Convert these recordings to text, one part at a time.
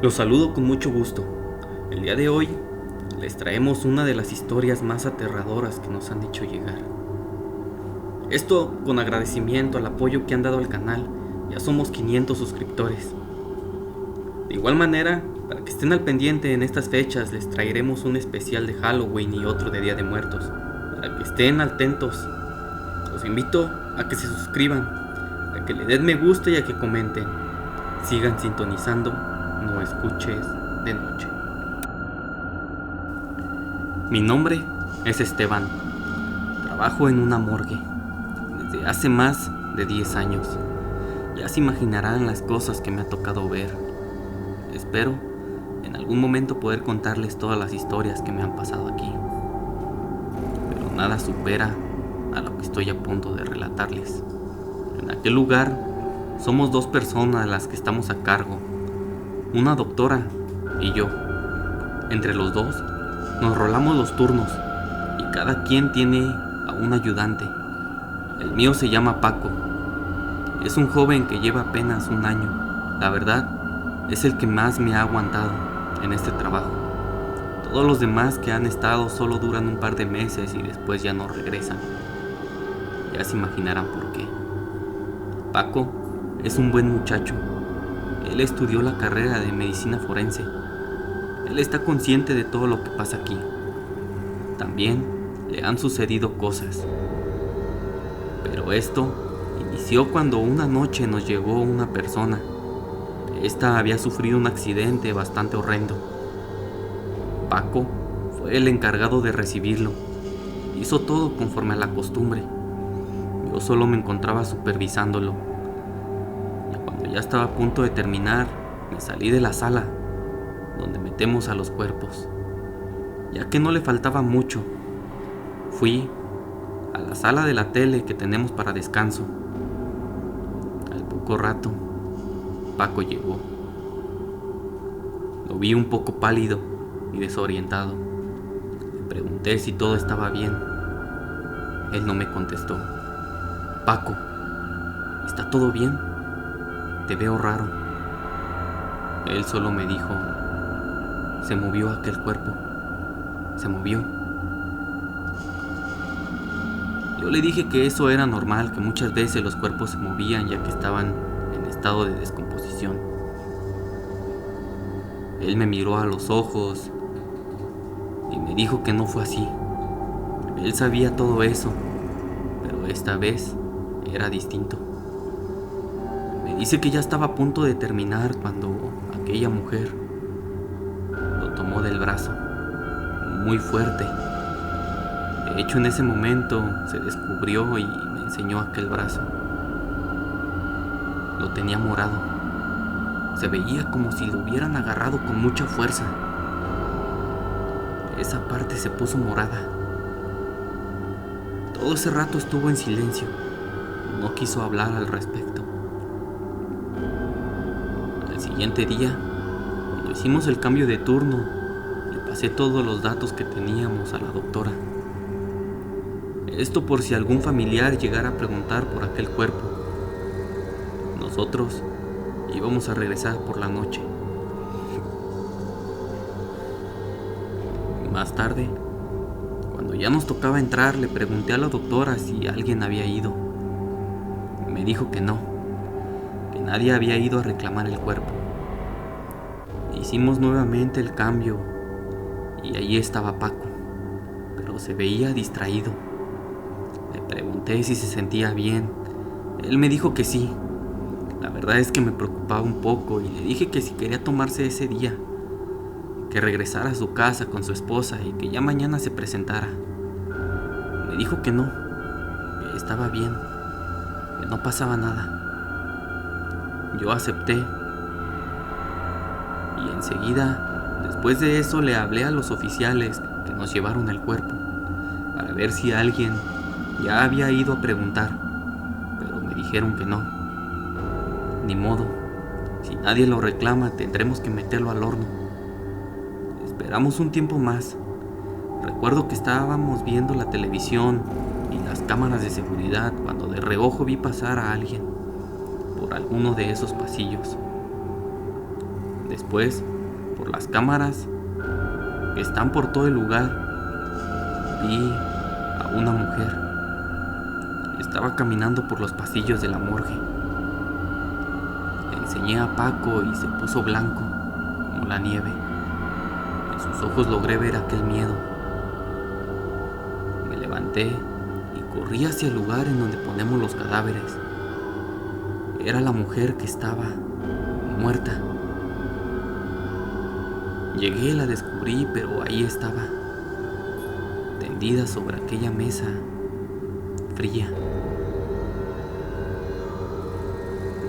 Los saludo con mucho gusto. El día de hoy les traemos una de las historias más aterradoras que nos han hecho llegar. Esto con agradecimiento al apoyo que han dado al canal. Ya somos 500 suscriptores. De igual manera, para que estén al pendiente en estas fechas, les traeremos un especial de Halloween y otro de Día de Muertos. Para que estén atentos. Los invito a que se suscriban, a que le den me gusta y a que comenten. Sigan sintonizando No Escuches de Noche. Mi nombre es Esteban. Trabajo en una morgue desde hace más de 10 años. Ya se imaginarán las cosas que me ha tocado ver. Espero en algún momento poder contarles todas las historias que me han pasado aquí. Pero nada supera a lo que estoy a punto de relatarles. En aquel lugar somos 2 personas las que estamos a cargo. Una doctora y yo. Entre los dos nos rolamos los turnos y cada quien tiene a un ayudante. El mío se llama Paco. Es un joven que lleva apenas un año. La verdad, es el que más me ha aguantado en este trabajo. Todos los demás que han estado solo duran un par de meses y después ya no regresan. Ya se imaginarán por qué. Paco es un buen muchacho. Él estudió la carrera de medicina forense. Él está consciente de todo lo que pasa aquí. También le han sucedido cosas. Pero esto inició cuando una noche nos llegó una persona. Esta había sufrido un accidente bastante horrendo. Paco fue el encargado de recibirlo. Hizo todo conforme a la costumbre. Yo solo me encontraba supervisándolo. Y cuando ya estaba a punto de terminar, me salí de la sala donde metemos a los cuerpos. Ya que no le faltaba mucho, fui a la sala de la tele que tenemos para descanso. Al poco rato, Paco llegó. Lo vi un poco pálido y desorientado. Le pregunté si todo estaba bien. Él no me contestó. Paco, ¿está todo bien? Te veo raro. Él solo me dijo, se movió aquel cuerpo. Se movió. Yo le dije que eso era normal, que muchas veces los cuerpos se movían ya que estaban en estado de descomposición. Él me miró a los ojos y me dijo que no fue así. Él sabía todo eso, pero esta vez era distinto. Me dice que ya estaba a punto de terminar cuando aquella mujer lo tomó del brazo, muy fuerte. De hecho, en ese momento se descubrió y me enseñó aquel brazo. Lo tenía morado. Se veía como si lo hubieran agarrado con mucha fuerza. Esa parte se puso morada. Todo ese rato estuvo en silencio. No quiso hablar al respecto. Al siguiente día, cuando hicimos el cambio de turno, le pasé todos los datos que teníamos a la doctora. Esto por si algún familiar llegara a preguntar por aquel cuerpo. Nosotros íbamos a regresar por la noche. Más tarde, cuando ya nos tocaba entrar, le pregunté a la doctora si alguien había ido. Me dijo que no, que nadie había ido a reclamar el cuerpo. Hicimos nuevamente el cambio y allí estaba Paco, pero se veía distraído. Le pregunté si se sentía bien. Él me dijo que sí. La verdad es que me preocupaba un poco y le dije que si quería tomarse ese día, que regresara a su casa con su esposa y que ya mañana se presentara. Me dijo que no, que estaba bien, que no pasaba nada. Yo acepté y enseguida, después de eso, le hablé a los oficiales que nos llevaron el cuerpo para ver si alguien ya había ido a preguntar, pero me dijeron que no. Ni modo, si nadie lo reclama tendremos que meterlo al horno. Esperamos un tiempo más. Recuerdo que estábamos viendo la televisión y las cámaras de seguridad cuando de reojo vi pasar a alguien por alguno de esos pasillos. Después, por las cámaras que están por todo el lugar, vi a una mujer. Estaba caminando por los pasillos de la morgue. Le enseñé a Paco y se puso blanco, como la nieve. En sus ojos logré ver aquel miedo. Me levanté y corrí hacia el lugar en donde ponemos los cadáveres. Era la mujer que estaba muerta. Llegué, la descubrí, pero ahí estaba, tendida sobre aquella mesa fría.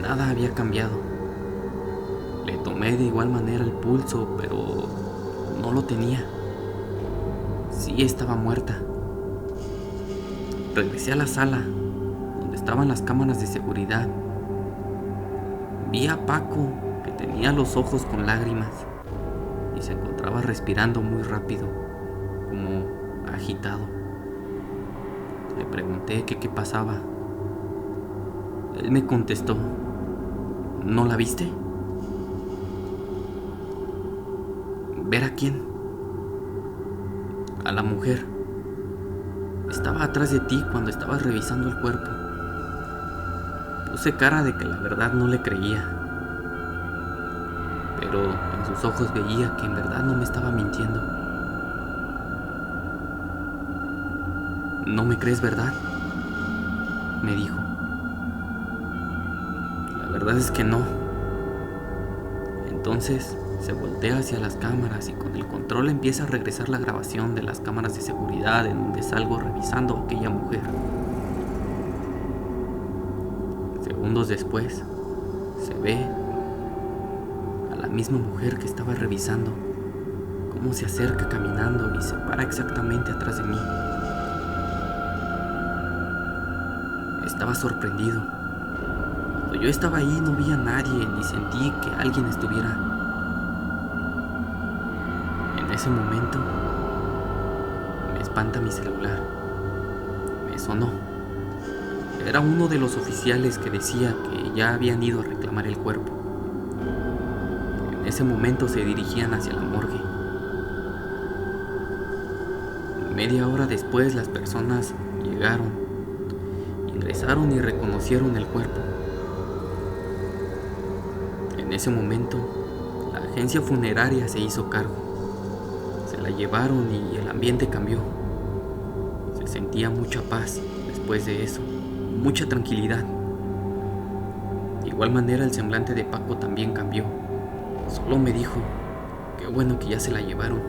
Nada había cambiado. Le tomé de igual manera el pulso, pero no lo tenía. Sí estaba muerta. Regresé a la sala, donde estaban las cámaras de seguridad. Vi a Paco, que tenía los ojos con lágrimas y se encontraba respirando muy rápido, como agitado. Le pregunté que qué pasaba. Él me contestó: ¿no la viste? ¿Ver a quién? A la mujer. Estaba atrás de ti cuando estabas revisando el cuerpo. Puse cara de que la verdad no le creía, pero en sus ojos veía que en verdad no me estaba mintiendo. ¿No me crees, verdad?, me dijo. La verdad es que no. Entonces se voltea hacia las cámaras y con el control empieza a regresar la grabación de las cámaras de seguridad en donde salgo revisando a aquella mujer. Segundos después, se ve a la misma mujer que estaba revisando, cómo se acerca caminando y se para exactamente atrás de mí. Estaba sorprendido. Cuando yo estaba ahí no vi a nadie ni sentí que alguien estuviera. En ese momento me espanta mi celular. Me sonó. Era uno de los oficiales que decía que ya habían ido a reclamar el cuerpo. En ese momento se dirigían hacia la morgue. Media hora después las personas llegaron, ingresaron y reconocieron el cuerpo. En ese momento, la agencia funeraria se hizo cargo. Se la llevaron y el ambiente cambió. Se sentía mucha paz después de eso. Mucha tranquilidad. De igual manera el semblante de Paco también cambió. Solo me dijo: qué bueno que ya se la llevaron.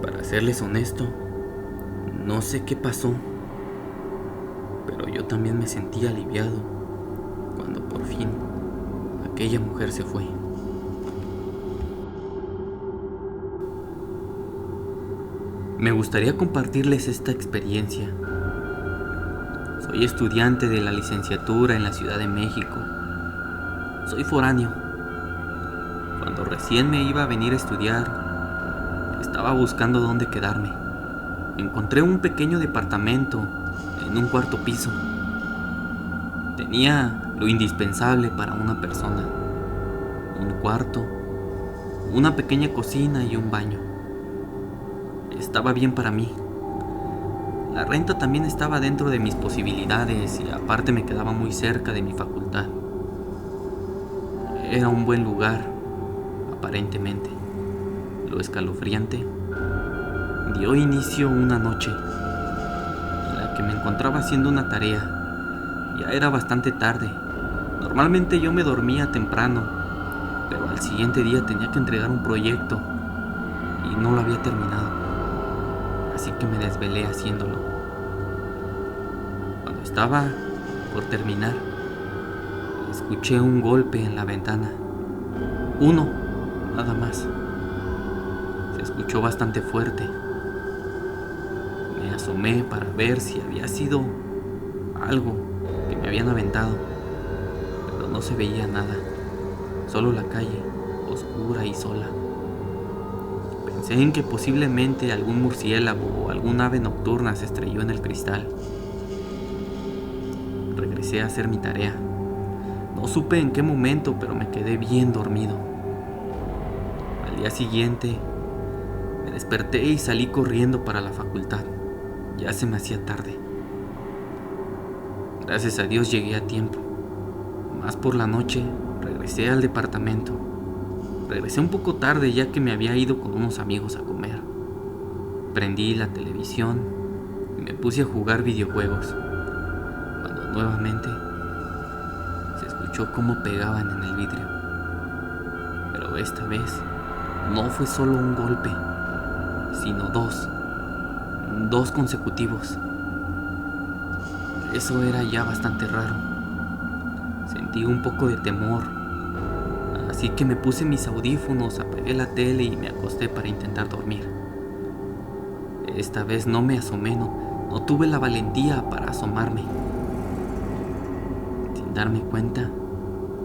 Para serles honesto, no sé qué pasó, pero yo también me sentí aliviado cuando por fin aquella mujer se fue. Me gustaría compartirles esta experiencia. Soy estudiante de la licenciatura en la Ciudad de México. Soy foráneo. Cuando recién me iba a venir a estudiar, estaba buscando dónde quedarme. Encontré un pequeño departamento en un cuarto piso. Tenía lo indispensable para una persona: un cuarto, una pequeña cocina y un baño. Estaba bien para mí. La renta también estaba dentro de mis posibilidades y aparte me quedaba muy cerca de mi facultad. Era un buen lugar, aparentemente. Lo escalofriante dio inicio una noche en la que me encontraba haciendo una tarea. Ya era bastante tarde. Normalmente yo me dormía temprano, pero al siguiente día tenía que entregar un proyecto y no lo había terminado. Así que me desvelé haciéndolo. Cuando estaba por terminar, escuché un golpe en la ventana. Uno, nada más. Se escuchó bastante fuerte. Me asomé para ver si había sido algo que me habían aventado, pero no se veía nada. Solo la calle, oscura y sola. Pensé en que posiblemente algún murciélago o algún ave nocturna se estrelló en el cristal. Regresé a hacer mi tarea. No supe en qué momento, pero me quedé bien dormido. día siguiente me desperté y salí corriendo para la facultad. Ya se me hacía tarde. Gracias a Dios llegué a tiempo. Más por la noche regresé al departamento. Regresé un poco tarde ya que me había ido con unos amigos a comer. Prendí la televisión y me puse a jugar videojuegos, cuando nuevamente se escuchó cómo pegaban en el vidrio. Pero esta vez no fue solo un golpe, sino dos consecutivos. Eso era ya bastante raro. Sentí un poco de temor, así que me puse mis audífonos, apagué la tele y me acosté para intentar dormir. Esta vez no me asomé, no tuve la valentía para asomarme. Sin darme cuenta,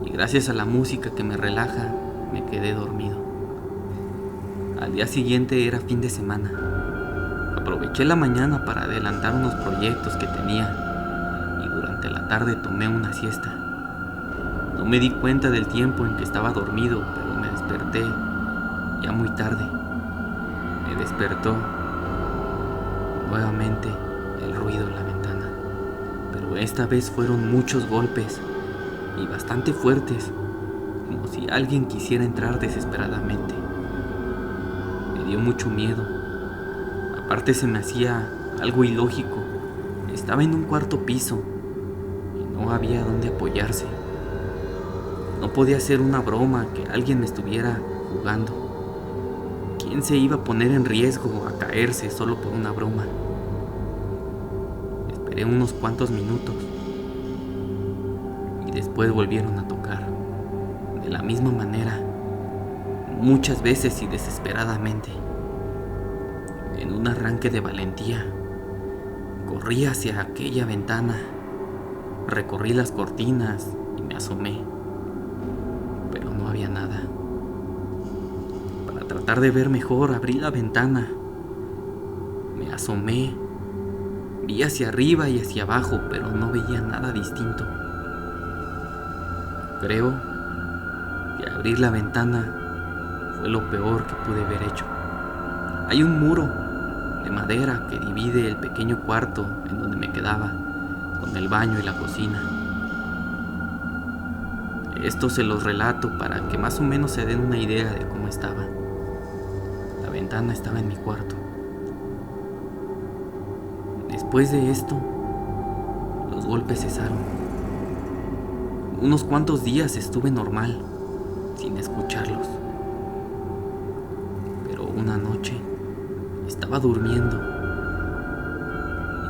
y gracias a la música que me relaja, me quedé dormido. Al día siguiente era fin de semana. Aproveché la mañana para adelantar unos proyectos que tenía y durante la tarde tomé una siesta. No me di cuenta del tiempo en que estaba dormido, pero me desperté ya muy tarde. Me despertó nuevamente el ruido en la ventana, pero esta vez fueron muchos golpes y bastante fuertes, como si alguien quisiera entrar desesperadamente. Me dio mucho miedo. Aparte se me hacía algo ilógico. Estaba en un cuarto piso y no había dónde apoyarse. No podía ser una broma que alguien me estuviera jugando. ¿Quién se iba a poner en riesgo a caerse solo por una broma? Esperé unos cuantos minutos y después volvieron a tocar, de la misma manera, muchas veces y desesperadamente. En un arranque de valentía, corrí hacia aquella ventana, recorrí las cortinas y me asomé, pero no había nada. Para tratar de ver mejor, abrí la ventana, me asomé, vi hacia arriba y hacia abajo, pero no veía nada distinto. Creo que abrir la ventana fue lo peor que pude haber hecho. Hay un muro de madera que divide el pequeño cuarto en donde me quedaba, con el baño y la cocina. Esto se los relato para que más o menos se den una idea de cómo estaba. La ventana estaba en mi cuarto. Después de esto, los golpes cesaron. Unos cuantos días estuve normal, sin escucharlos. Pero una noche estaba durmiendo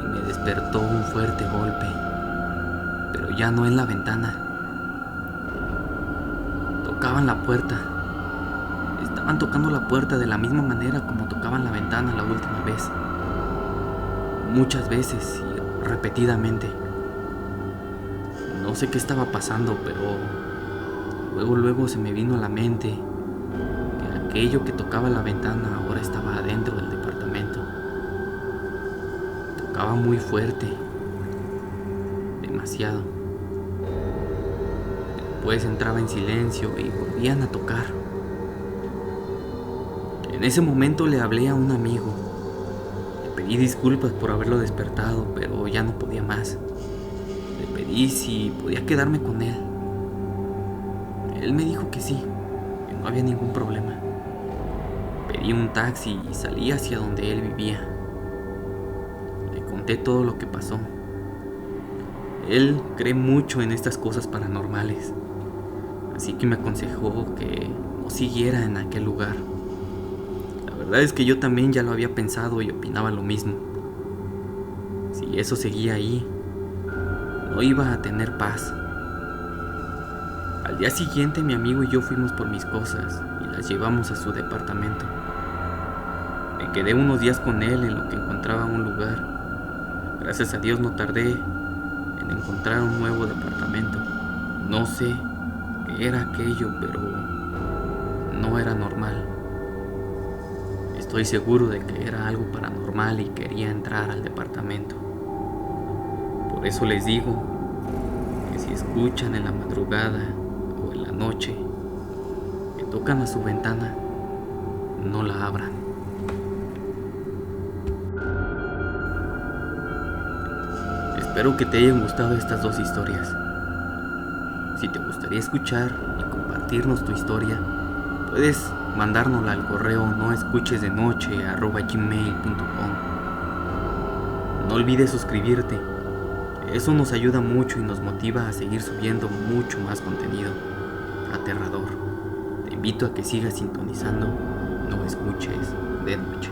y me despertó un fuerte golpe, pero ya no en la ventana. Tocaban la puerta. Estaban tocando la puerta de la misma manera como tocaban la ventana la última vez. Muchas veces y repetidamente. No sé qué estaba pasando, pero luego se me vino a la mente que aquello que tocaba la ventana ahora estaba adentro del departamento. Tocaba muy fuerte, demasiado. Después entraba en silencio y volvían a tocar. En ese momento le hablé a un amigo. Le pedí disculpas por haberlo despertado, pero ya no podía más. Le pedí si podía quedarme con él. Él me dijo que sí, que no había ningún problema. Pedí un taxi y salí hacia donde él vivía. Le conté todo lo que pasó. Él cree mucho en estas cosas paranormales, así que me aconsejó que no siguiera en aquel lugar. La verdad es que yo también ya lo había pensado y opinaba lo mismo. Si eso seguía ahí, no iba a tener paz. Al día siguiente mi amigo y yo fuimos por mis cosas y las llevamos a su departamento. Me quedé unos días con él en lo que encontraba un lugar. Gracias a Dios no tardé en encontrar un nuevo departamento. No sé qué era aquello, pero no era normal. Estoy seguro de que era algo paranormal y quería entrar al departamento. Por eso les digo que si escuchan en la madrugada o en la noche que tocan a su ventana, no la abran. Espero que te hayan gustado estas dos historias. Si te gustaría escuchar y compartirnos tu historia, puedes mandárnosla al correo noescuchesdenoche@gmail.com. No olvides suscribirte. Eso nos ayuda mucho y nos motiva a seguir subiendo mucho más contenido aterrador. Te invito a que sigas sintonizando No Escuches de Noche.